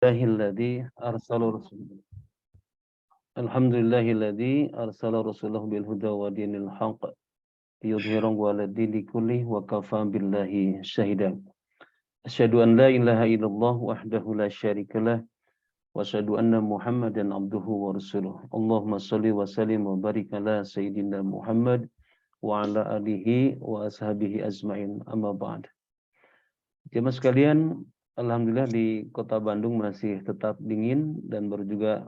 Alhamdulillahilladzi arsala rasulahu Alhamdulillahilladzi arsala rasulahu bil huda wa dinil haqq liyudhhirahu 'ala dini kullihi wa kafaa billahi shahida. Asyhadu an la ilaha illallah wahdahu la syarikalah wa asyhadu anna Muhammadan abduhu wa rasuluh. Allahumma shalli wa sallim wa barik ala sayyidina Muhammad wa ala alihi wa ashabihi ajmain. Amma ba'd. Jemaah sekalian, alhamdulillah di Kota Bandung masih tetap dingin dan baru juga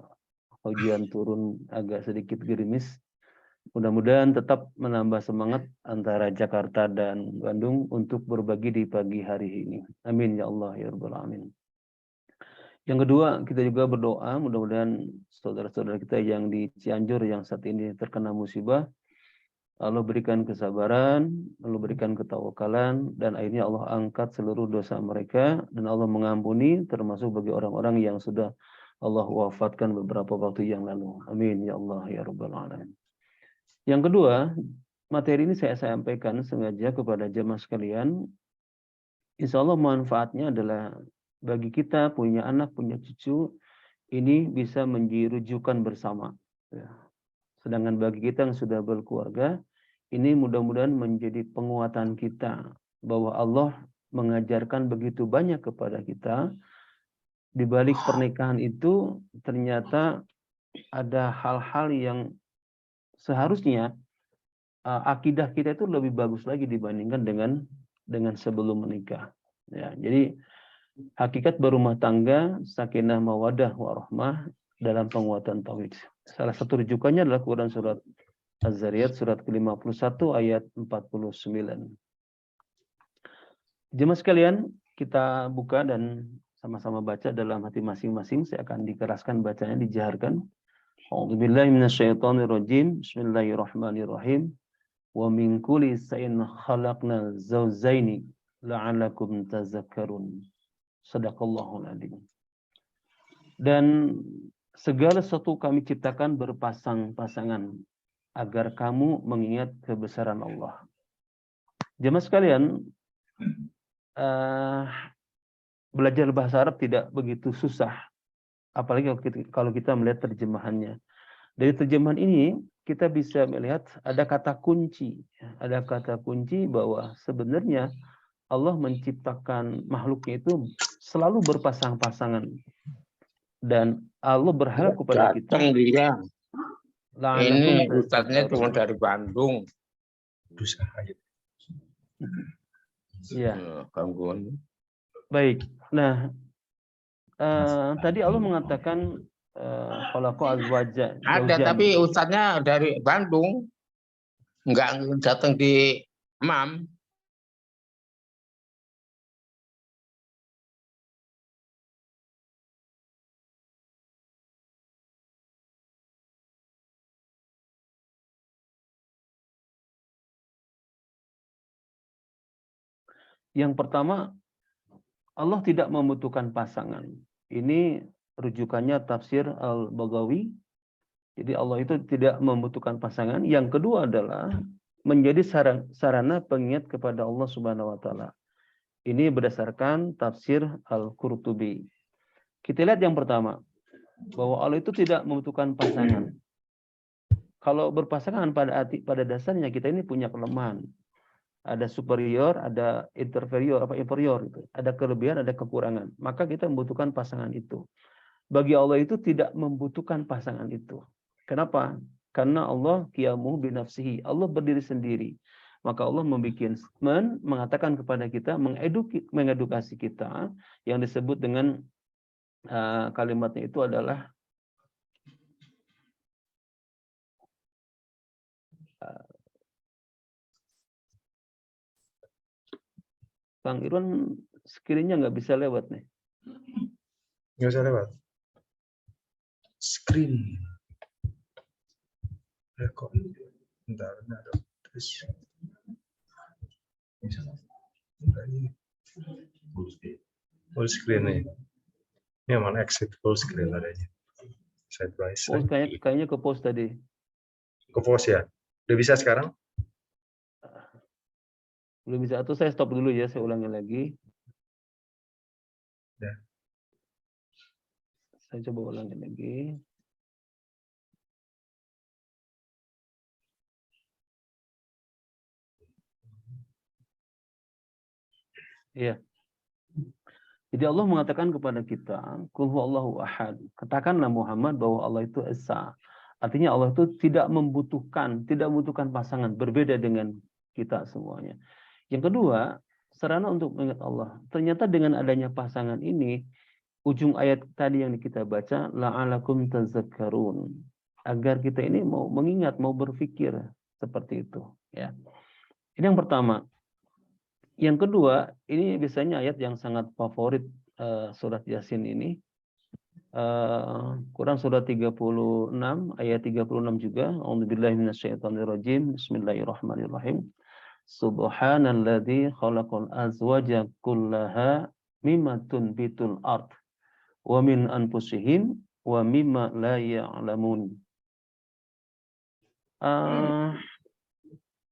hujan turun agak sedikit gerimis. Mudah-mudahan tetap menambah semangat antara Jakarta dan Bandung untuk berbagi di pagi hari ini. Amin ya Allah ya rabbal alamin. Yang kedua, kita juga berdoa mudah-mudahan saudara-saudara kita yang di Cianjur yang saat ini terkena musibah, Allah berikan kesabaran, Allah berikan ketawakalan, dan akhirnya Allah angkat seluruh dosa mereka, dan Allah mengampuni termasuk bagi orang-orang yang sudah Allah wafatkan beberapa waktu yang lalu. Amin ya Allah ya rabbal alamin. Yang kedua, materi ini saya sampaikan sengaja kepada jemaah sekalian. Insya Allah manfaatnya adalah bagi kita punya anak, punya cucu, ini bisa menjadi rujukan bersama. Ya. Sedangkan bagi kita yang sudah berkeluarga, ini mudah-mudahan menjadi penguatan kita bahwa Allah mengajarkan begitu banyak kepada kita. Di balik pernikahan itu ternyata ada hal-hal yang seharusnya akidah kita itu lebih bagus lagi dibandingkan dengan sebelum menikah. Ya, jadi hakikat berumah tangga sakinah mawaddah warahmah dalam penguatan tauhid. Salah satu rujukannya adalah Quran surat Az-Zariyat surat ke-51 ayat 49. Jemaah sekalian, kita buka dan sama-sama baca dalam hati masing-masing. Saya akan dikeraskan bacanya, dijaharkan. A'udzubillahi minasyaitonirrajim. Bismillahirrahmanirrahim. Wa min kulli shay'in khalaqna zawjaini la'allakum tazakkarun. Shadaqallahul adzim. Dan segala sesuatu kami ciptakan berpasang-pasangan agar kamu mengingat kebesaran Allah. Jemaah sekalian, belajar bahasa Arab tidak begitu susah, apalagi kalau kita melihat terjemahannya. Dari terjemahan ini kita bisa melihat ada kata kunci, bahwa sebenarnya Allah menciptakan makhluknya itu selalu berpasang-pasangan, dan Allah berharap kepada kita. Ini ustadznya cuma dari Bandung. Ya. Baik. Nah, tadi Allah mengatakan khalaqa azwaja. Ada, tapi ustadznya dari Bandung, nggak datang di MAM. Yang pertama, Allah tidak membutuhkan pasangan. Ini rujukannya tafsir Al-Baghawi. Jadi Allah itu tidak membutuhkan pasangan. Yang kedua adalah menjadi sarana pengingat kepada Allah Subhanahu wa taala. Ini berdasarkan tafsir Al-Qurtubi. Kita lihat yang pertama, bahwa Allah itu tidak membutuhkan pasangan. Kalau berpasangan pada dasarnya kita ini punya kelemahan. Ada superior, ada inferior itu. Ada kelebihan, ada kekurangan. Maka kita membutuhkan pasangan itu. Bagi Allah itu tidak membutuhkan pasangan itu. Kenapa? Karena Allah qiyamuhu binafsihi. Allah berdiri sendiri. Maka Allah mengatakan kepada kita, mengedukasi kita, yang disebut dengan kalimatnya itu adalah Bang Irwan, screen-nya nggak bisa lewat nih. Nggak bisa lewat. Screen. Kok? Bentar. Terus. Full screen nih. Ini mana exit full screen adanya. Side by side. Kayaknya ke post tadi. Ke post ya. Udah bisa sekarang? Belum bisa, atau saya stop dulu ya, saya ulangi lagi. Ya. Saya coba ulangi lagi. Iya. Jadi Allah mengatakan kepada kita, Qul huwallahu ahad. Katakanlah Muhammad bahwa Allah itu esa. Artinya Allah itu tidak membutuhkan pasangan, berbeda dengan kita semuanya. Yang kedua, sarana untuk mengingat Allah. Ternyata dengan adanya pasangan ini, ujung ayat tadi yang kita baca, la'alakum tazakkarun. Agar kita ini mau mengingat, mau berpikir seperti itu. Ya. Ini yang pertama. Yang kedua, ini biasanya ayat yang sangat favorit surat Yasin ini. Quran surat 36 ayat 36 juga. A'udzubillahi minasyaitonirrajim. Bismillahirrahmanirrahim. Subhanalladzi khalaqal azwaja kullaha mimma tunbitul ard wa min anfusihim wa mimma la ya'lamun.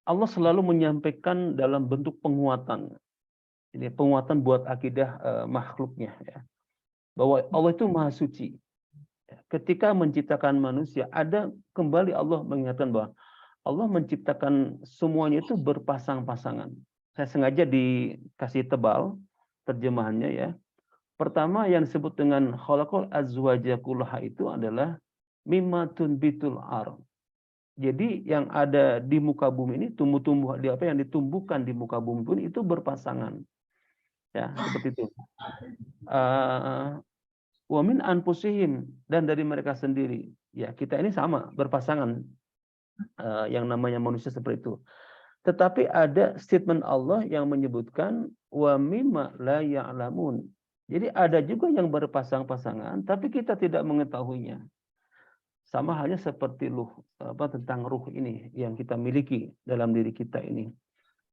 Allah selalu menyampaikan dalam bentuk penguatan. Ini penguatan buat akidah makhluknya, ya. Bahwa Allah itu maha suci. Ketika menciptakan manusia, ada kembali Allah mengingatkan bahwa Allah menciptakan semuanya itu berpasang-pasangan. Saya sengaja dikasih tebal terjemahannya, ya. Pertama yang disebut dengan khalaqal azwaja kullaha itu adalah mimma tunbitul ardh. Jadi yang ada di muka bumi ini tumbuh-tumbuh apa yang ditumbuhkan di muka bumi pun itu berpasangan. Ya, seperti itu. Wa min anfusihim, dan dari mereka sendiri. Ya, kita ini sama, berpasangan. Yang namanya manusia seperti itu. Tetapi ada statement Allah yang menyebutkan wa mimma la ya'lamun. Jadi ada juga yang berpasang-pasangan tapi kita tidak mengetahuinya. Sama halnya seperti tentang ruh ini yang kita miliki dalam diri kita ini.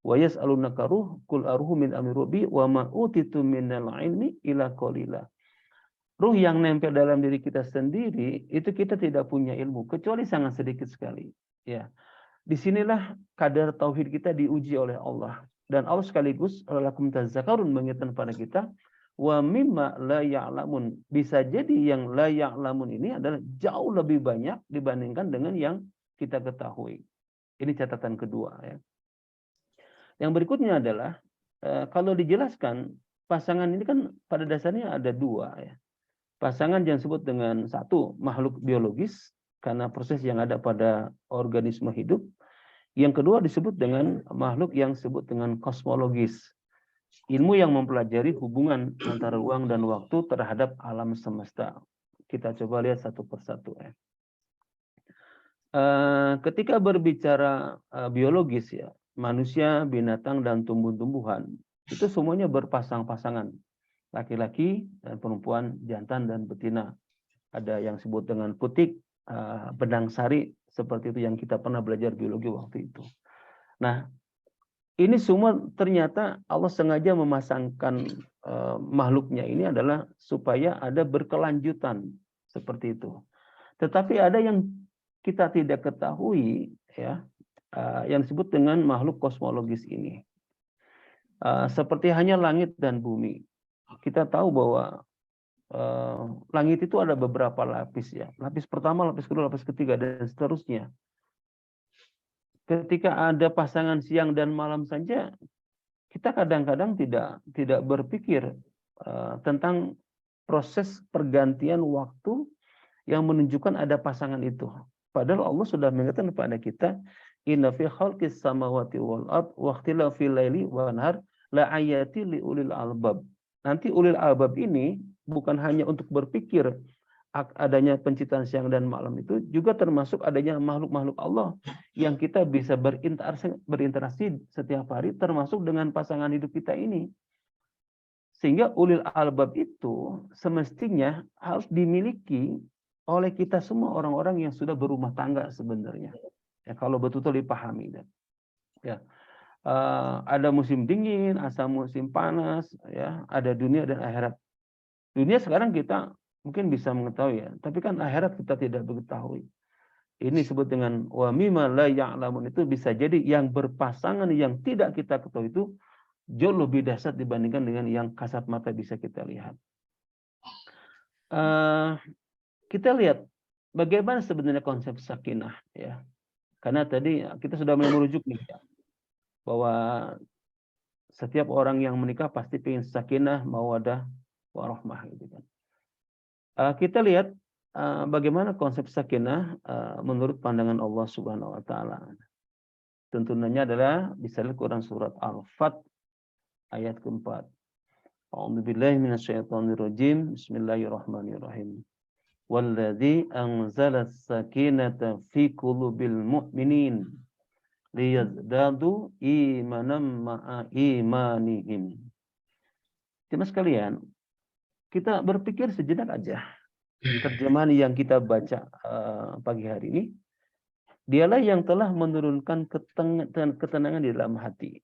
Wa yas'alunaka ruh qul aruhu min amri rabbi wa ma utitu minal ilmi illa qalila. Ruh yang nempel dalam diri kita sendiri itu kita tidak punya ilmu kecuali sangat sedikit sekali. Ya. Disinilah kadar tauhid kita diuji oleh Allah, dan Allah sekaligus lakum tazakkarun mengingatkan pada kita wa mimma la ya'lamun. Bisa jadi yang la ya'lamun ini adalah jauh lebih banyak dibandingkan dengan yang kita ketahui. Ini catatan kedua, ya. Yang berikutnya adalah kalau dijelaskan pasangan ini kan pada dasarnya ada dua, ya. Pasangan yang disebut dengan satu makhluk biologis karena proses yang ada pada organisme hidup. Yang kedua disebut dengan makhluk yang disebut dengan kosmologis. Ilmu yang mempelajari hubungan antara ruang dan waktu terhadap alam semesta. Kita coba lihat satu persatu, ya. Ketika berbicara biologis, ya, manusia, binatang, dan tumbuh-tumbuhan itu semuanya berpasang-pasangan. Laki-laki dan perempuan, jantan dan betina. Ada yang disebut dengan putik, benang sari, seperti itu yang kita pernah belajar biologi waktu itu. Nah, ini semua ternyata Allah sengaja memasangkan makhluknya ini adalah supaya ada berkelanjutan seperti itu. Tetapi ada yang kita tidak ketahui, ya, yang disebut dengan makhluk kosmologis ini. Seperti hanya langit dan bumi. Kita tahu bahwa langit itu ada beberapa lapis, ya. Lapis pertama, lapis kedua, lapis ketiga, dan seterusnya. Ketika ada pasangan siang dan malam saja, kita kadang-kadang tidak berpikir tentang proses pergantian waktu yang menunjukkan ada pasangan itu. Padahal Allah sudah mengingatkan kepada kita, inna fi khalqis samawati wal ard wa ikhtilafil laili wan nahar la ayati li ulil albab. Nanti ulil albab ini bukan hanya untuk berpikir adanya penciptaan siang dan malam, itu juga termasuk adanya makhluk-makhluk Allah yang kita bisa berinteraksi setiap hari, termasuk dengan pasangan hidup kita ini. Sehingga ulil albab itu semestinya harus dimiliki oleh kita semua orang-orang yang sudah berumah tangga sebenarnya. Ya, kalau betul-betul dipahami. Ya. Ada musim dingin, ada musim panas, ya, ada dunia dan akhirat. Dunia sekarang kita mungkin bisa mengetahui, ya, tapi kan akhirat kita tidak mengetahui. Ini disebut dengan wa mimma la ya'lamun, itu bisa jadi yang berpasangan yang tidak kita ketahui itu jauh lebih dahsyat dibandingkan dengan yang kasat mata bisa kita lihat. kita lihat bagaimana sebenarnya konsep sakinah, ya. Karena tadi kita sudah mulai merujuk nih, ya, bahwa setiap orang yang menikah pasti ingin sakinah, mawaddah, warahmah, gitu kan. Kita lihat bagaimana konsep sakinah menurut pandangan Allah Subhanahu wa taala. Tuntunannya adalah bisa lihat Quran surat Al-Fat ayat keempat. A'udzubillahi minasyaitonirrajim. Bismillahirrahmanirrahim. Walladzi anzalas sakinata fi qulubil mu'minin liyazdadu imanan ma'a imanihim. Jemaah sekalian, kita berpikir sejenak aja. Terjemahan yang kita baca pagi hari ini, dialah yang telah menurunkan ketenangan di dalam hati.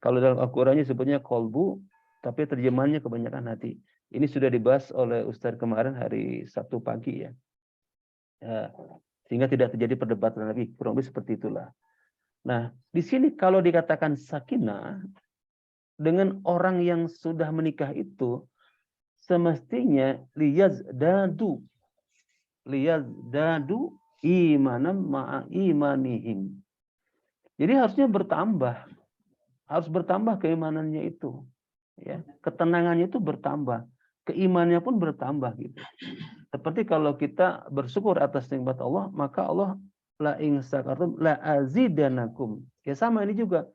Kalau dalam Al-Qurannya sebutnya kolbu, tapi terjemahannya kebanyakan hati. Ini sudah dibahas oleh Ustadz kemarin hari Sabtu pagi, ya. Sehingga tidak terjadi perdebatan lagi, kurang lebih seperti itulah. Nah, di sini kalau dikatakan sakinah dengan orang yang sudah menikah itu semestinya liyazdadu imanan ma'a imanihim. Jadi harusnya harus bertambah keimanannya itu, ya. Ketenangannya itu bertambah, keimanannya pun bertambah, gitu. Seperti kalau kita bersyukur atas nikmat Allah, maka Allah la in syakartum la azidanakum. Ya sama ini juga.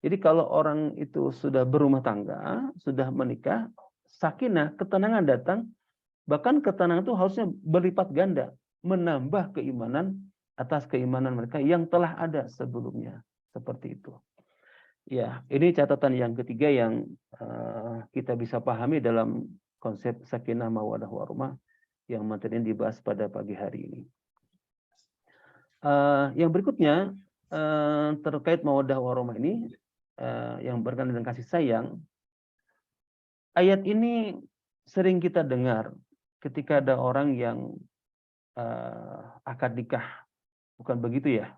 Jadi kalau orang itu sudah berumah tangga, sudah menikah, sakinah, ketenangan datang, bahkan ketenangan itu harusnya berlipat ganda, menambah keimanan atas keimanan mereka yang telah ada sebelumnya. Seperti itu. Ya, ini catatan yang ketiga yang kita bisa pahami dalam konsep sakinah mawaddah warahmah yang materinya dibahas pada pagi hari ini. Yang berikutnya terkait mawaddah warahmah ini yang berkaitan dengan kasih sayang. Ayat ini sering kita dengar ketika ada orang yang akad nikah. Bukan begitu, ya?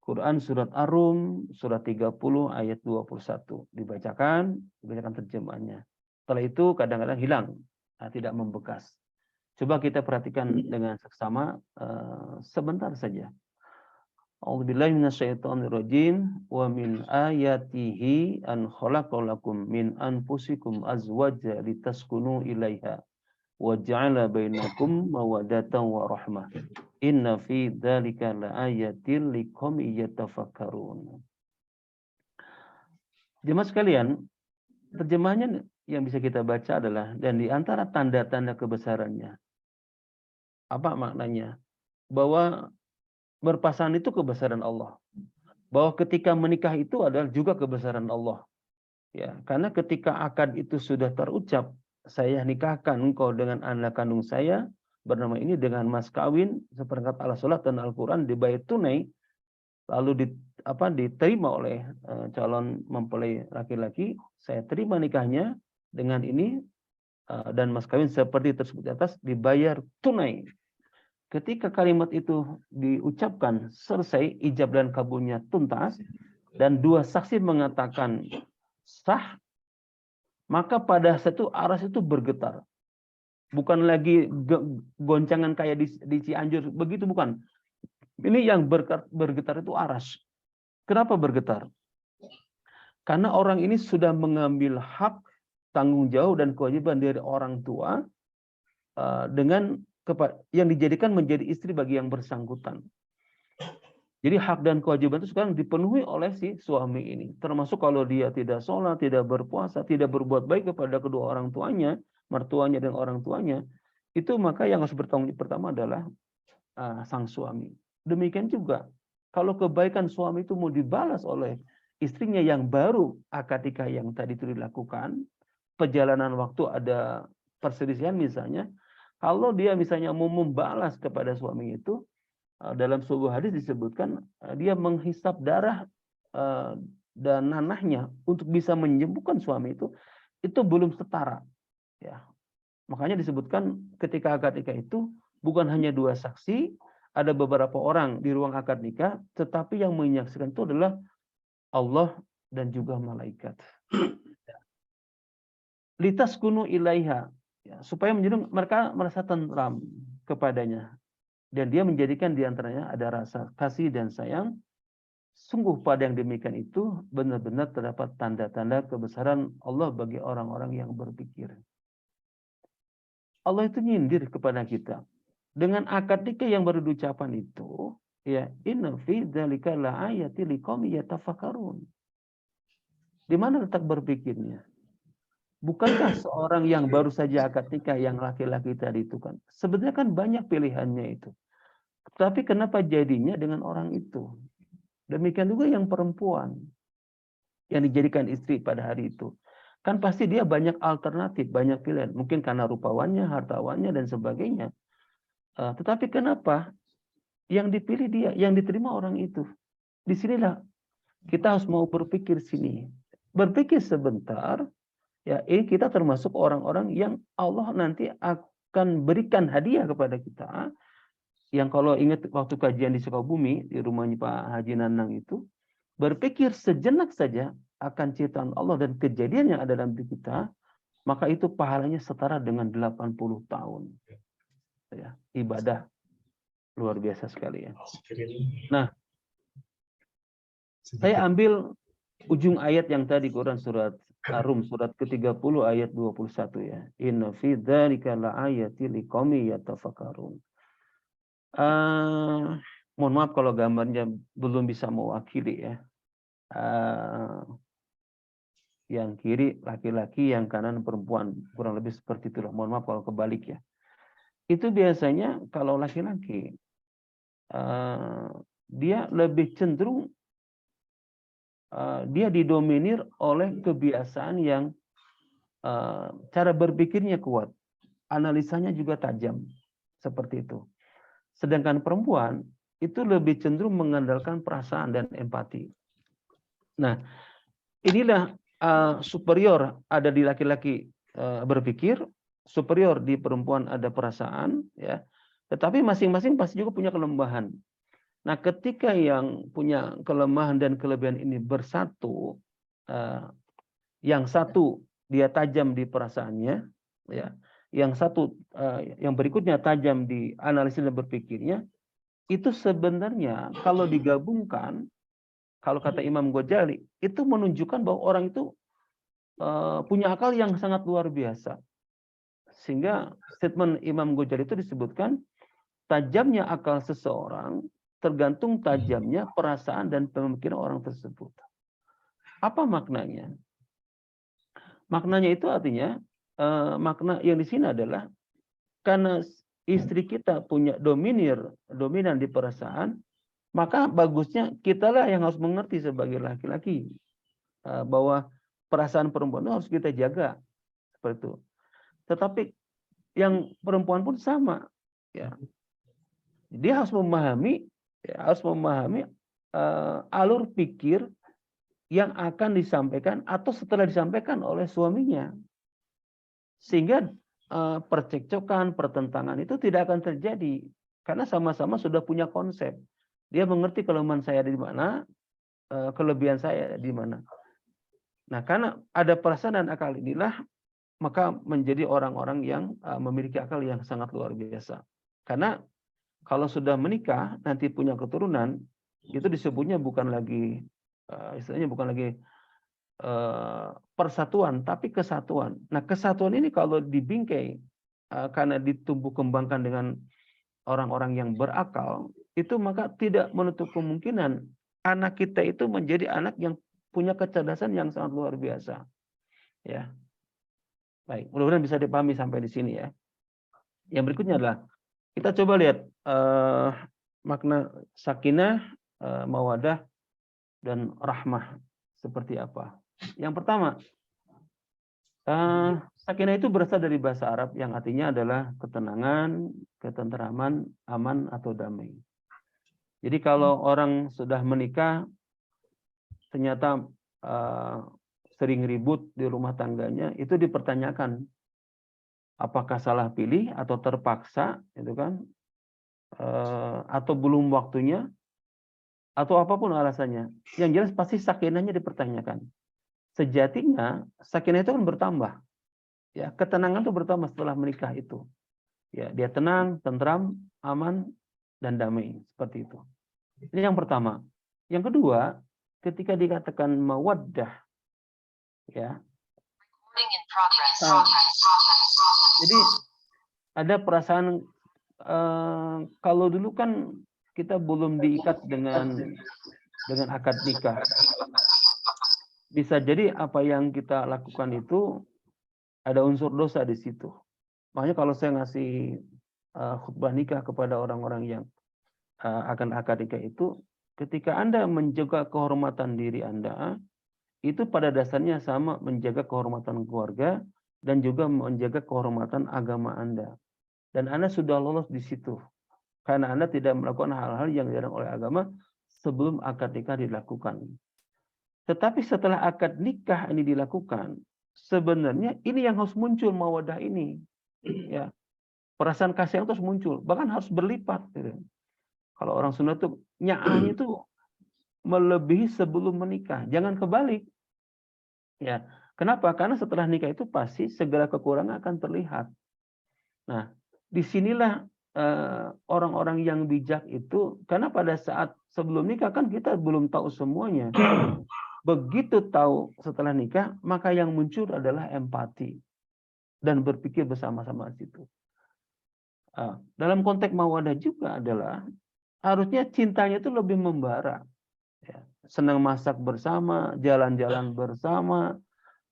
Quran surat Ar-Rum surat 30 ayat 21 dibacakan terjemahannya. Setelah itu kadang-kadang hilang, tidak membekas. Coba kita perhatikan dengan seksama sebentar saja. A'udzubillahi minasyaitonirrajim. Wa min ayatihi an khalaqalakum min anfusikum azwaja litaskunu ilaiha wa ja'ala bainakum mawaddatan wa rahmah. Inna fi dzalika laayatil liqaumin yatafakkarun. Jemaah sekalian, terjemahannya yang bisa kita baca adalah, dan di antara tanda-tanda kebesarannya. Apa maknanya? Bahwa berpasangan itu kebesaran Allah. Bahwa ketika menikah itu adalah juga kebesaran Allah. Ya, karena ketika akad itu sudah terucap, saya nikahkan engkau dengan anak kandung saya bernama ini dengan mas kawin seperangkat alat sholat dan Al-Quran dibayar tunai, lalu diterima oleh calon mempelai laki-laki, saya terima nikahnya dengan ini dan mas kawin seperti tersebut di atas dibayar tunai. Ketika kalimat itu diucapkan selesai, ijab dan kabulnya tuntas dan dua saksi mengatakan sah, maka pada saat itu aras itu bergetar. Bukan lagi goncangan kayak di Cianjur, begitu bukan. Ini yang bergetar itu aras. Kenapa bergetar? Karena orang ini sudah mengambil hak, tanggung jawab dan kewajiban dari orang tua dengan yang dijadikan menjadi istri bagi yang bersangkutan. Jadi hak dan kewajiban itu sekarang dipenuhi oleh si suami ini. Termasuk kalau dia tidak sholat, tidak berpuasa, tidak berbuat baik kepada kedua orang tuanya, mertuanya dan orang tuanya, itu maka yang harus bertanggung jawab pertama adalah sang suami. Demikian juga kalau kebaikan suami itu mau dibalas oleh istrinya yang baru akad nikah yang tadi itu dilakukan, perjalanan waktu ada perselisihan misalnya, kalau dia misalnya mau membalas kepada suami itu, dalam sebuah hadis disebutkan dia menghisap darah dan nanahnya untuk bisa menyembuhkan suami itu belum setara, ya. Makanya disebutkan ketika akad nikah itu bukan hanya dua saksi, ada beberapa orang di ruang akad nikah, tetapi yang menyaksikan itu adalah Allah dan juga malaikat. Litaskunu ilaiha, ya, supaya mereka merasa tentram kepadanya, dan dia menjadikan diantaranya ada rasa kasih dan sayang. Sungguh pada yang demikian itu benar-benar terdapat tanda-tanda kebesaran Allah bagi orang-orang yang berpikir. Allah itu nyindir kepada kita dengan akad nikah yang baru diucapkan itu, ya, inna fi dzalika la'ayati liqaumi yatafakkarun. Di mana letak berpikirnya? Bukankah seorang yang baru saja akad nikah yang laki-laki tadi itu kan sebenarnya kan banyak pilihannya itu. Tapi kenapa jadinya dengan orang itu? Demikian juga yang perempuan yang dijadikan istri pada hari itu. Kan pasti dia banyak alternatif, banyak pilihan. Mungkin karena rupawannya, hartawannya, dan sebagainya. Tetapi kenapa yang dipilih dia, yang diterima orang itu? Disinilah kita harus mau berpikir sini. Berpikir sebentar, ya, ini kita termasuk orang-orang yang Allah nanti akan berikan hadiah kepada kita. Yang kalau ingat waktu kajian di Sukabumi, di rumahnya Pak Haji Nanang itu, berpikir sejenak saja akan ciptaan Allah dan kejadian yang ada dalam diri kita, maka itu pahalanya setara dengan 80 tahun. Ya, ibadah luar biasa sekali ya. Nah, saya ambil ujung ayat yang tadi Quran surat Ar-Rum surat ke-30 ayat 21 ya. Inna fi dzalika la'ayati liqaumi yatafakkarun. Mohon maaf kalau gambarnya belum bisa mewakili ya. Yang kiri laki-laki, yang kanan perempuan, kurang lebih seperti itu. Mohon maaf kalau kebalik ya. Itu biasanya kalau laki-laki dia lebih cenderung dia didominir oleh kebiasaan yang cara berpikirnya kuat, analisanya juga tajam, seperti itu. Sedangkan perempuan itu lebih cenderung mengandalkan perasaan dan empati. Nah, inilah superior ada di laki-laki berpikir, superior di perempuan ada perasaan, ya. Tetapi masing-masing pasti juga punya kelemahan. Nah, ketika yang punya kelemahan dan kelebihan ini bersatu, yang satu dia tajam di perasaannya, ya, yang satu yang berikutnya tajam di analisis dan berpikirnya, itu sebenarnya kalau digabungkan, kalau kata Imam Ghazali, itu menunjukkan bahwa orang itu punya akal yang sangat luar biasa. Sehingga statement Imam Ghazali itu disebutkan, tajamnya akal seseorang tergantung tajamnya perasaan dan pemikiran orang tersebut. Apa maknanya? Maknanya itu artinya, makna yang di sini adalah karena istri kita punya dominan di perasaan, maka bagusnya kitalah yang harus mengerti sebagai laki-laki bahwa perasaan perempuan itu harus kita jaga, seperti itu. Tetapi yang perempuan pun sama, ya. Dia harus memahami, alur pikir yang akan disampaikan atau setelah disampaikan oleh suaminya, sehingga percekcokan, pertentangan itu tidak akan terjadi karena sama-sama sudah punya konsep. Dia mengerti kelemahan saya di mana, kelebihan saya di mana. Nah, karena ada perasaan dan akal inilah, maka menjadi orang-orang yang memiliki akal yang sangat luar biasa. Karena kalau sudah menikah, nanti punya keturunan, itu disebutnya bukan lagi, istilahnya bukan lagi persatuan, tapi kesatuan. Nah, kesatuan ini kalau dibingkai, karena ditumbuh kembangkan dengan orang-orang yang berakal, itu maka tidak menutup kemungkinan anak kita itu menjadi anak yang punya kecerdasan yang sangat luar biasa. Ya, baik. Mudah-mudahan bisa dipahami sampai di sini ya. Yang berikutnya adalah kita coba lihat makna sakinah, mawadah, dan rahmah seperti apa. Yang pertama, sakinah itu berasal dari bahasa Arab yang artinya adalah ketenangan, ketenteraman, aman, atau damai. Jadi kalau orang sudah menikah, ternyata sering ribut di rumah tangganya, itu dipertanyakan apakah salah pilih atau terpaksa, itu kan, atau belum waktunya, atau apapun alasannya. Yang jelas pasti sakinahnya dipertanyakan. Sejatinya sakinah itu kan bertambah, Ya, ketenangan itu bertambah setelah menikah itu. Ya, dia tenang, tentram, aman, dan damai seperti itu. Ini yang pertama. Yang kedua, ketika dikatakan mawaddah, ya. Jadi ada perasaan kalau dulu kan kita belum diikat dengan akad nikah. Bisa jadi apa yang kita lakukan itu ada unsur dosa di situ. Makanya kalau saya ngasih khutbah nikah kepada orang-orang yang akan akad nikah itu, ketika Anda menjaga kehormatan diri Anda, itu pada dasarnya sama menjaga kehormatan keluarga dan juga menjaga kehormatan agama Anda. Dan Anda sudah lolos di situ. Karena Anda tidak melakukan hal-hal yang dilarang oleh agama sebelum akad nikah dilakukan. Tetapi setelah akad nikah ini dilakukan, sebenarnya ini yang harus muncul mawadah ini. Ya. Perasaan kasih yang terus muncul, bahkan harus berlipat. Gitu. Kalau orang Sunda tuh nyaahnya itu melebihi sebelum menikah, jangan kebalik. Ya, kenapa? Karena setelah nikah itu pasti segala kekurangan akan terlihat. Nah, disinilah orang-orang yang bijak itu, karena pada saat sebelum nikah kan kita belum tahu semuanya. Begitu tahu setelah nikah, maka yang muncul adalah empati dan berpikir bersama-sama di situ. Dalam konteks mawadah juga adalah harusnya cintanya itu lebih membara. Ya. Senang masak bersama, jalan-jalan bersama.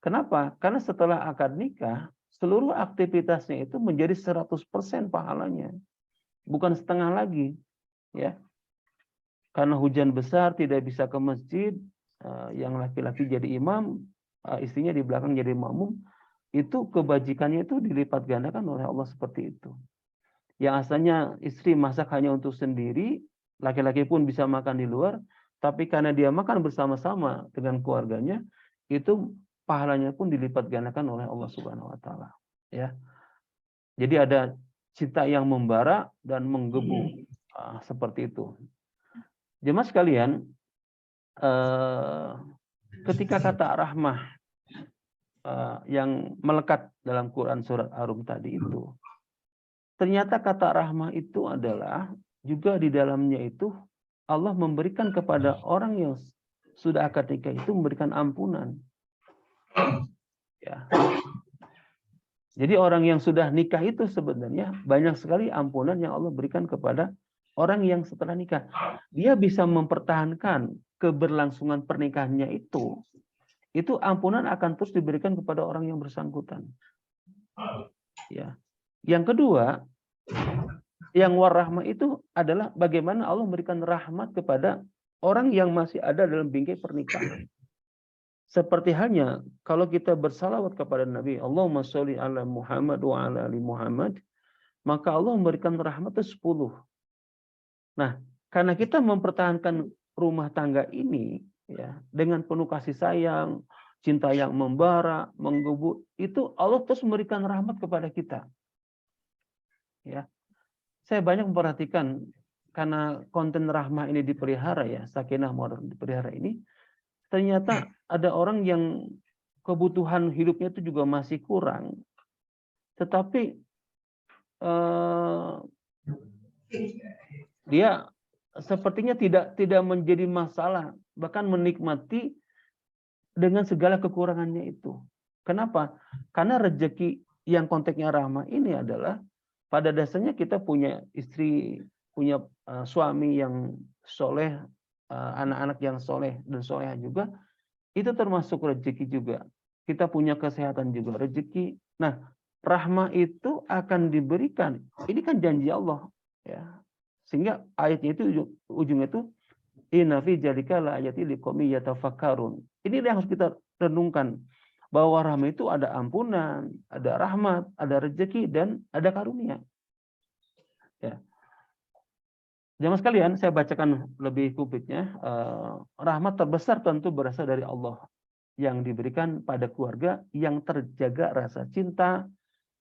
Kenapa? Karena setelah akad nikah, seluruh aktivitasnya itu menjadi 100% pahalanya. Bukan setengah lagi. Ya. Karena hujan besar tidak bisa ke masjid, yang laki-laki jadi imam, istrinya di belakang jadi makmum, itu kebajikannya itu dilipat gandakan oleh Allah seperti itu. Yang asalnya istri masak hanya untuk sendiri, laki-laki pun bisa makan di luar, tapi karena dia makan bersama-sama dengan keluarganya, itu pahalanya pun dilipat gandakan oleh Allah Subhanahu wa taala. Ya. Jadi ada cinta yang membara dan menggebu, seperti itu. Jemaah sekalian, ketika kata rahmah yang melekat dalam Quran surat Ar-Rum tadi itu, ternyata kata rahmah itu adalah juga di dalamnya itu Allah memberikan kepada orang yang sudah akad nikah itu memberikan ampunan. Ya. Jadi orang yang sudah nikah itu sebenarnya banyak sekali ampunan yang Allah berikan kepada orang yang setelah nikah. Dia bisa mempertahankan keberlangsungan pernikahannya itu ampunan akan terus diberikan kepada orang yang bersangkutan. Ya. Yang kedua, yang warahmah itu adalah bagaimana Allah memberikan rahmat kepada orang yang masih ada dalam bingkai pernikahan. Seperti halnya kalau kita bersalawat kepada Nabi, Allahumma sholli ala Muhammad wa ala ali Muhammad, maka Allah memberikan rahmat itu 10. Nah, karena kita mempertahankan rumah tangga ini ya dengan penuh kasih sayang, cinta yang membara, menggebu, itu Allah terus memberikan rahmat kepada kita. Ya. Saya banyak memperhatikan karena konten rahmah ini dipelihara ya, sakinah mawaddah dipelihara ini, ternyata ada orang yang kebutuhan hidupnya itu juga masih kurang, tetapi dia sepertinya tidak menjadi masalah, bahkan menikmati dengan segala kekurangannya itu. Kenapa? Karena rezeki yang konteksnya rahmah ini adalah pada dasarnya kita punya istri, punya suami yang soleh, anak-anak yang soleh dan soleha juga, itu termasuk rezeki juga. Kita punya kesehatan juga rezeki. Nah, rahmah itu akan diberikan. Ini kan janji Allah, ya. Sehingga ayatnya itu ujungnya itu inna fi dzalika la ayati liqaumin yatafakkarun. Ini yang harus kita renungkan, bahwa rahmat itu ada ampunan, ada rahmat, ada rezeki dan ada karunia. Ya. Jemaah sekalian, saya bacakan lebih publiknya. Rahmat terbesar tentu berasal dari Allah yang diberikan pada keluarga yang terjaga rasa cinta,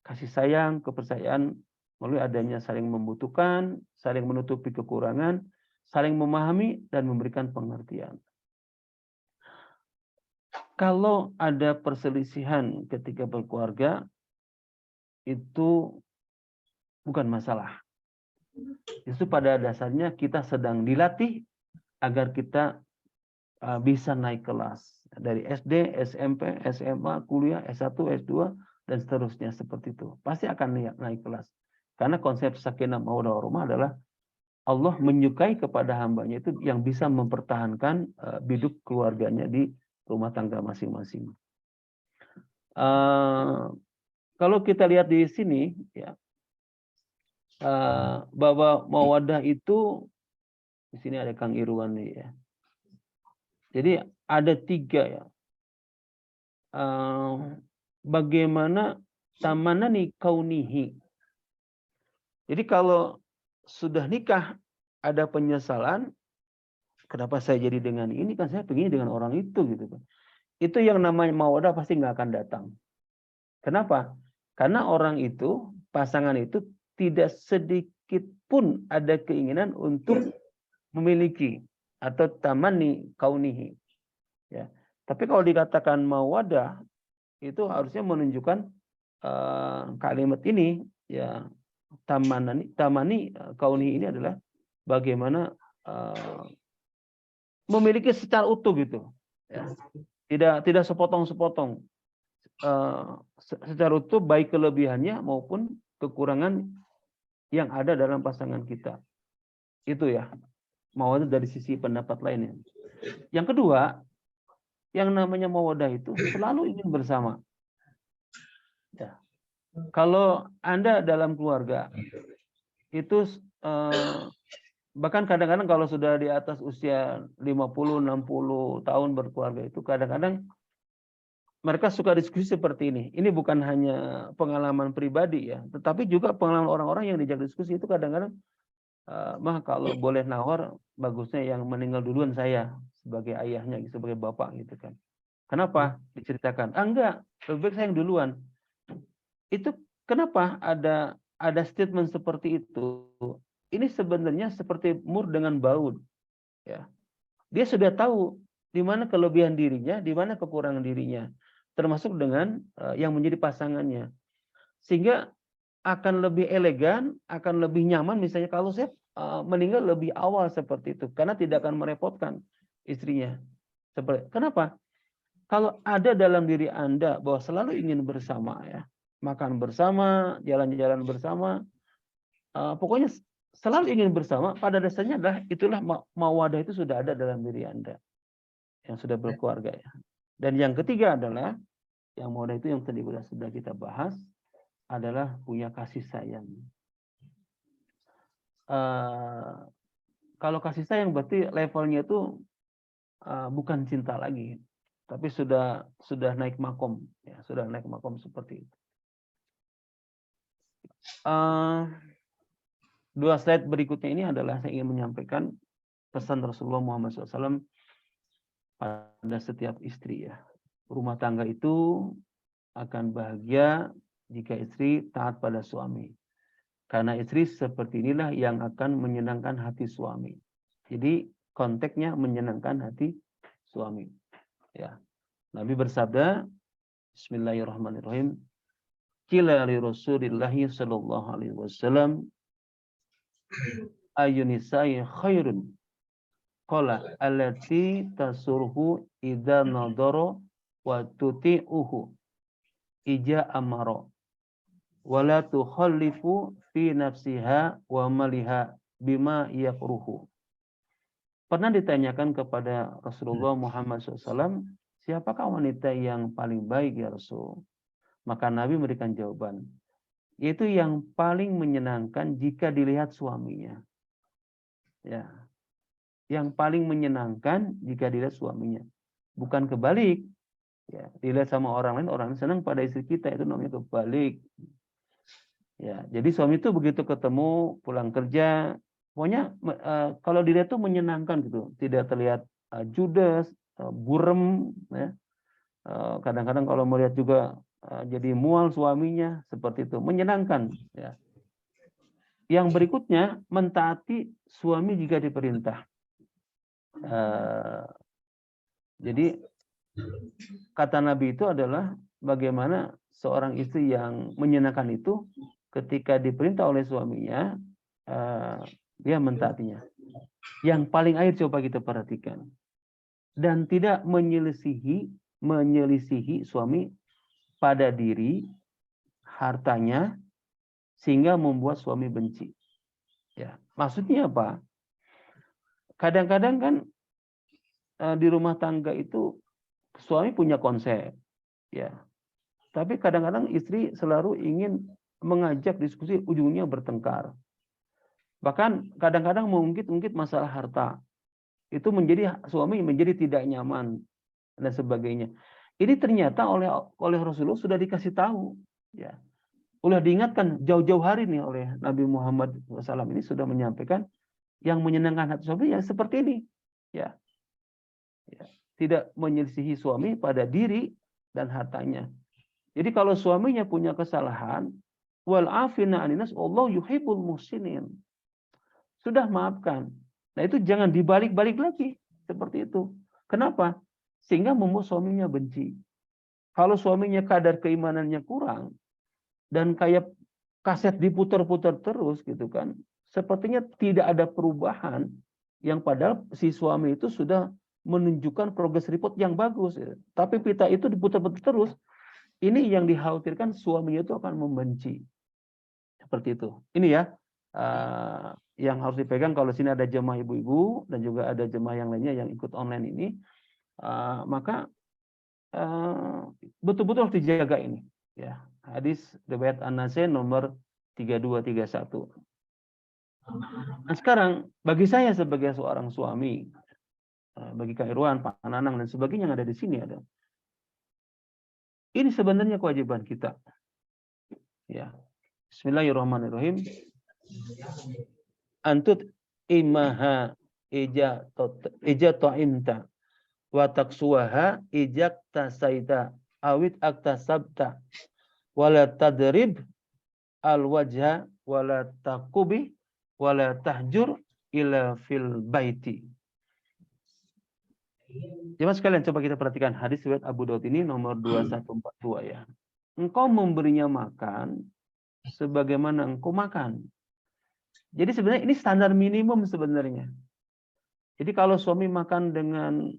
kasih sayang, kepercayaan melalui adanya saling membutuhkan, saling menutupi kekurangan, saling memahami dan memberikan pengertian. Kalau ada perselisihan ketika berkeluarga, itu bukan masalah. Itu pada dasarnya kita sedang dilatih agar kita bisa naik kelas dari SD, SMP, SMA, kuliah, S1, S2 dan seterusnya seperti itu. Pasti akan naik kelas. Karena konsep sakinah mawaddah warahmah adalah Allah menyukai kepada hambanya itu yang bisa mempertahankan hidup keluarganya di rumah tangga masing-masing. Kalau kita lihat di sini, ya, bahwa mawaddah itu di sini ada Kang Irwan nih ya. Jadi ada 3 ya. Bagaimana tamanani kaunihi. Jadi kalau sudah nikah ada penyesalan, kenapa saya jadi dengan ini, kan saya pengen dengan orang itu gitu kan. Itu yang namanya mawaddah pasti nggak akan datang. Kenapa? Karena orang itu, pasangan itu tidak sedikit pun ada keinginan untuk memiliki atau tamani kaunihi. Ya. Tapi kalau dikatakan mawaddah itu harusnya menunjukkan kalimat ini, ya, tamani kaunihi ini adalah bagaimana memiliki secara utuh gitu. Ya. Tidak sepotong-sepotong. Secara utuh baik kelebihannya maupun kekurangan yang ada dalam pasangan kita. Itu ya. Mawaddah dari sisi pendapat lainnya. Yang kedua, yang namanya mawaddah itu selalu ingin bersama. Ya. Kalau Anda dalam keluarga itu bahkan kadang-kadang kalau sudah di atas usia 50, 60 tahun berkeluarga itu kadang-kadang mereka suka diskusi seperti ini. Ini bukan hanya pengalaman pribadi ya, tetapi juga pengalaman orang-orang yang diajak diskusi itu kadang-kadang mah kalau boleh nawar bagusnya yang meninggal duluan saya sebagai ayahnya, sebagai bapak gitu kan. Kenapa? Diceritakan. Enggak, lebih baik saya yang duluan. Itu kenapa ada statement seperti itu? Ini sebenarnya seperti mur dengan baud. Ya. Dia sudah tahu di mana kelebihan dirinya, di mana kekurangan dirinya, termasuk dengan yang menjadi pasangannya. Sehingga akan lebih elegan, akan lebih nyaman misalnya kalau saya meninggal lebih awal seperti itu, karena tidak akan merepotkan istrinya. Kenapa? Kalau ada dalam diri Anda bahwa selalu ingin bersama ya, makan bersama, jalan-jalan bersama, pokoknya selalu ingin bersama, pada dasarnya adalah itulah mawaddah itu sudah ada dalam diri Anda yang sudah berkeluarga ya. Dan yang ketiga adalah yang mawaddah itu yang tadi sudah kita bahas adalah punya kasih sayang. Kalau kasih sayang berarti levelnya itu bukan cinta lagi, tapi sudah naik makom ya, sudah naik makom seperti itu. 2 slide berikutnya ini adalah saya ingin menyampaikan pesan Rasulullah Muhammad SAW pada setiap istri ya. Rumah tangga itu akan bahagia jika istri taat pada suami. Karena istri seperti inilah yang akan menyenangkan hati suami. Jadi konteksnya menyenangkan hati suami. Ya. Nabi bersabda, Bismillahirrahmanirrahim. Qila li Rasulillahi sallallahu alaihi wasallam ayyunisai khairun. Qala allati tasurhu idza nadara wa tuti'uhu ija amara. Wala tukhallifu fi nafsiha wa maliha bima yakruhu. Pernah ditanyakan kepada Rasulullah Muhammad SAW, siapakah wanita yang paling baik ya Rasul? Maka Nabi memberikan jawaban, yaitu yang paling menyenangkan jika dilihat suaminya. Ya, yang paling menyenangkan jika dilihat suaminya. Bukan kebalik. Ya, dilihat sama orang lain senang pada istri kita, itu namanya kebalik. Ya, jadi suami itu begitu ketemu pulang kerja, pokoknya kalau dilihat tuh menyenangkan gitu, tidak terlihat judes, burem, ya. Kadang-kadang kalau melihat juga jadi mual suaminya, seperti itu, menyenangkan. Ya. Yang berikutnya mentaati suami jika diperintah. Jadi kata Nabi itu adalah bagaimana seorang istri yang menyenangkan itu ketika diperintah oleh suaminya, dia mentaatinya. Yang paling akhir coba kita perhatikan. Dan tidak menyelisihi suami pada diri, hartanya, sehingga membuat suami benci. Ya, maksudnya apa? Kadang-kadang kan di rumah tangga itu suami punya konsep, ya. Tapi kadang-kadang istri selalu ingin mengajak diskusi, ujungnya bertengkar. Bahkan kadang-kadang mengungkit-ungkit masalah harta. Itu menjadi suami menjadi tidak nyaman dan sebagainya. Ini ternyata oleh Rasulullah sudah dikasih tahu, ya. Udah diingatkan jauh-jauh hari nih oleh Nabi Muhammad SAW, ini sudah menyampaikan yang menyenangkan hati suami yang seperti ini, ya. Tidak menyelisihi suami pada diri dan hartanya. Jadi kalau suaminya punya kesalahan, wal afina aninas, Allah yuhibbul muhsinin. Sudah maafkan. Nah itu jangan dibalik-balik lagi seperti itu. Kenapa? Sehingga membuat suaminya benci. Kalau suaminya kadar keimanannya kurang dan kayak kaset diputar-putar terus gitu kan, sepertinya tidak ada perubahan yang padahal si suami itu sudah menunjukkan progress report yang bagus. Tapi pita itu diputar-putar terus. Ini yang dikhawatirkan suaminya itu akan membenci. Seperti itu. Ini ya yang harus dipegang kalau sini ada jemaah ibu-ibu dan juga ada jemaah yang lainnya yang ikut online ini. Maka betul-betul harus dijaga ini. Ya, hadis riwayat An-Nasai nomor 3231. Nah sekarang bagi saya sebagai seorang suami, bagi Kak Irwan, Pak Nanang dan sebagainya yang ada di sini ada. Ini sebenarnya kewajiban kita. Ya. Bismillahirrahmanirrahim. Antut imaha ija ta'imta wa taksuha ijak tasaita awit aktasabta wala tadrib al wajha wala taqubi wala tahjur ila fil baiti. Jemaah sekalian, coba kita perhatikan hadis riwayat Abu Daud ini nomor 2142 ya. Engkau memberinya makan sebagaimana engkau makan. Jadi sebenarnya ini standar minimum sebenarnya. Jadi kalau suami makan dengan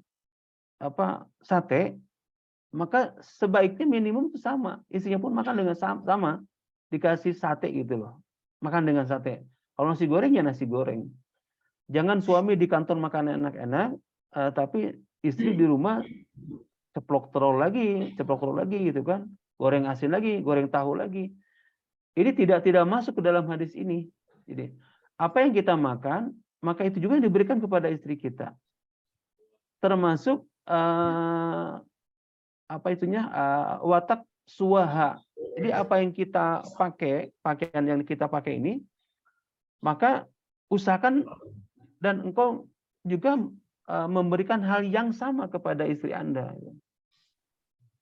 sate, maka sebaiknya minimum itu sama. Istrinya pun makan dengan sama, dikasih sate gitu loh. Makan dengan sate. Kalau nasi goreng ya nasi goreng. Jangan suami di kantor makan enak-enak, tapi istri di rumah ceplok telur lagi gitu kan. Goreng asin lagi, goreng tahu lagi. Ini tidak masuk ke dalam hadis ini. Jadi, apa yang kita makan, maka itu juga yang diberikan kepada istri kita. Termasuk watak suwaha. Jadi apa yang kita pakai, pakaian yang kita pakai ini, maka usahakan dan engkau juga memberikan hal yang sama kepada istri Anda.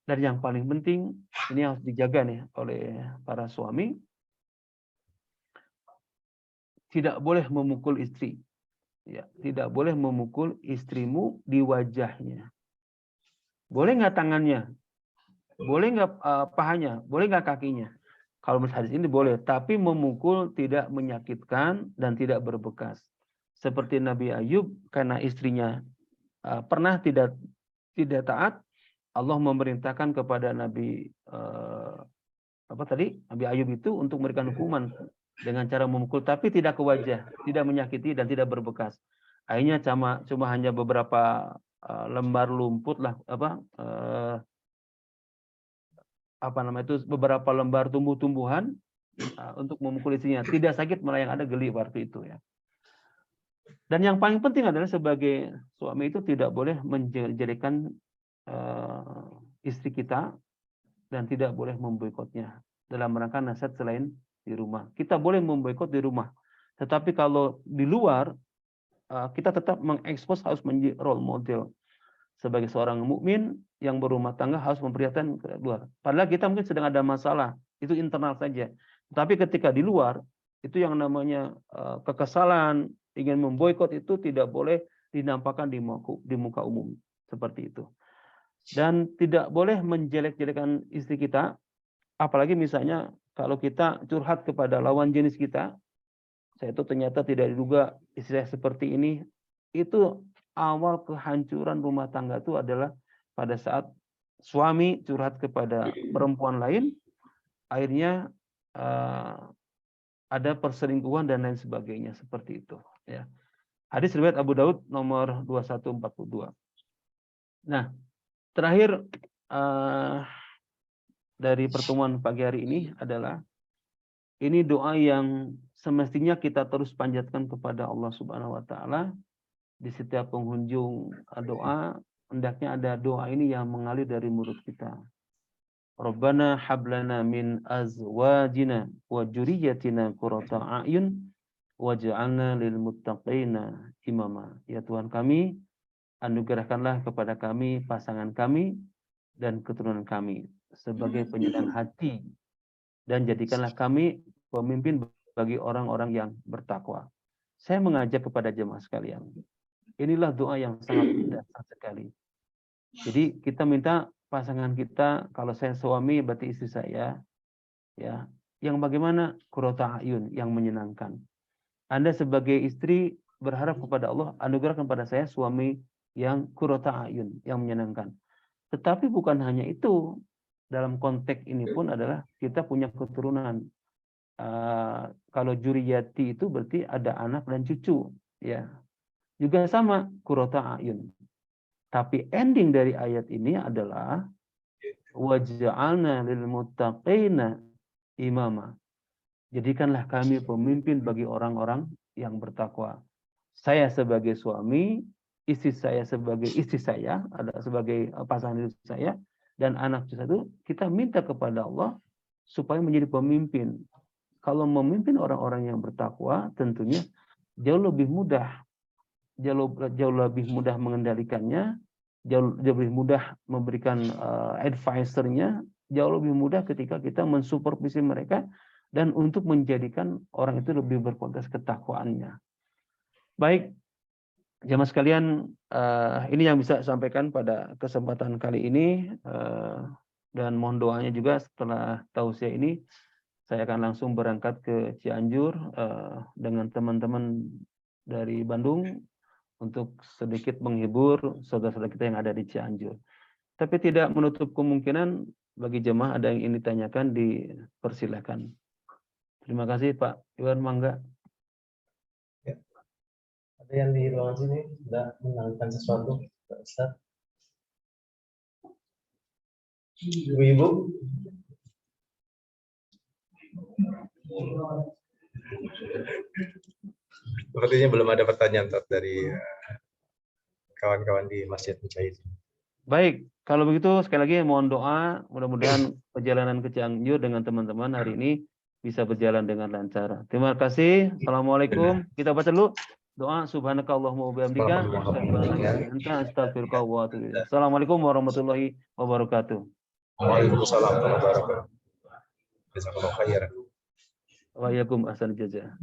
Dan yang paling penting, ini harus dijaga nih oleh para suami, tidak boleh memukul istri. Ya, tidak boleh memukul istrimu di wajahnya. Boleh nggak tangannya? Boleh nggak pahanya? Boleh nggak kakinya? Kalau menurut hadis ini boleh, tapi memukul tidak menyakitkan dan tidak berbekas. Seperti Nabi Ayub, karena istrinya pernah tidak taat, Allah memerintahkan kepada Nabi Nabi Ayub itu untuk memberikan hukuman dengan cara memukul, tapi tidak ke wajah, tidak menyakiti dan tidak berbekas. Akhirnya cuma hanya beberapa lembar lumput lah, beberapa lembar tumbuh-tumbuhan untuk memukul istrinya. Tidak sakit, malah yang ada geli waktu itu ya. Dan yang paling penting adalah sebagai suami itu tidak boleh menjelekan istri kita dan tidak boleh memboikotnya dalam rangka nasihat selain di rumah. Kita boleh memboikot di rumah, tetapi kalau di luar kita tetap mengekspos, harus menjadi role model sebagai seorang mukmin yang berumah tangga, harus memperlihatkan ke luar. Padahal kita mungkin sedang ada masalah, itu internal saja. Tapi ketika di luar, itu yang namanya kekesalan, ingin memboikot itu tidak boleh dinampakkan di muka umum seperti itu. Dan tidak boleh menjelek-jelekan istri kita Apalagi misalnya kalau kita curhat kepada lawan jenis kita, saya itu ternyata tidak diduga istri saya seperti ini. Itu awal kehancuran rumah tangga itu adalah pada saat suami curhat kepada perempuan lain, akhirnya ada perselingkuhan dan lain sebagainya seperti itu. Ya. Hadis riwayat Abu Daud nomor 2142. Nah, terakhir dari pertemuan pagi hari ini adalah ini doa yang semestinya kita terus panjatkan kepada Allah Subhanahu wa taala di setiap penghujung doa, hendaknya ada doa ini yang mengalir dari mulut kita. Rabbana hablana min azwajina wa dzurriyyatina qurrata a'yun waj'alna lil muttaqina imama. Ya Tuhan kami, anugerahkanlah kepada kami pasangan kami dan keturunan kami sebagai penyenang hati, dan jadikanlah kami pemimpin bagi orang-orang yang bertakwa. Saya mengajak kepada jemaah sekalian, inilah doa yang sangat dasar sekali. Jadi kita minta pasangan kita, kalau saya suami berarti istri saya, ya, yang bagaimana? Qurrata a'yun, yang menyenangkan. Anda sebagai istri berharap kepada Allah, anugerahkan pada saya suami yang qurrata a'yun, yang menyenangkan. Tetapi bukan hanya itu, dalam konteks ini pun adalah kita punya keturunan. Kalau juriyati itu berarti ada anak dan cucu, ya. Juga sama qurrata a'yun. Tapi ending dari ayat ini adalah waj'alna lil muttaqina imama. Jadikanlah kami pemimpin bagi orang-orang yang bertakwa. Saya sebagai suami, istri saya sebagai istri saya, ada sebagai pasangan hidup saya, dan anak cucu itu kita minta kepada Allah supaya menjadi pemimpin. Kalau memimpin orang-orang yang bertakwa, tentunya jauh lebih mudah, jauh lebih mudah mengendalikannya, jauh lebih mudah memberikan advisernya, jauh lebih mudah ketika kita mensupervisi mereka dan untuk menjadikan orang itu lebih berkualitas ketakwaannya. Baik, jemaah sekalian, ini yang bisa saya sampaikan pada kesempatan kali ini, dan mohon doanya juga setelah tausiah ini saya akan langsung berangkat ke Cianjur dengan teman-teman dari Bandung untuk sedikit menghibur saudara-saudara kita yang ada di Cianjur. Tapi tidak menutup kemungkinan bagi jemaah ada yang ingin ditanyakan, dipersilakan. Terima kasih Pak Iwan, mangga. Ya. Ada yang di ruangan sini sudah menanyakan sesuatu, Pak Ustaz? Ibu-ibu? Sepertinya belum ada pertanyaan dari kawan-kawan di Masjid Mujahid. Baik, kalau begitu sekali lagi mohon doa, mudah-mudahan perjalanan ke Cianjur dengan teman-teman hari ini bisa berjalan dengan lancar. Terima kasih. Assalamualaikum. Kita baca dulu doa subhanakallahumma wa bihamdika asyhadu an la ilaha illa anta astaghfiruka wa atubu ilaik. Assalamualaikum warahmatullahi wabarakatuh. Waalaikumsalam warahmatullahi wabarakatuh. Jazakallahu khairan. Wa iyyakum ahsan jazaa.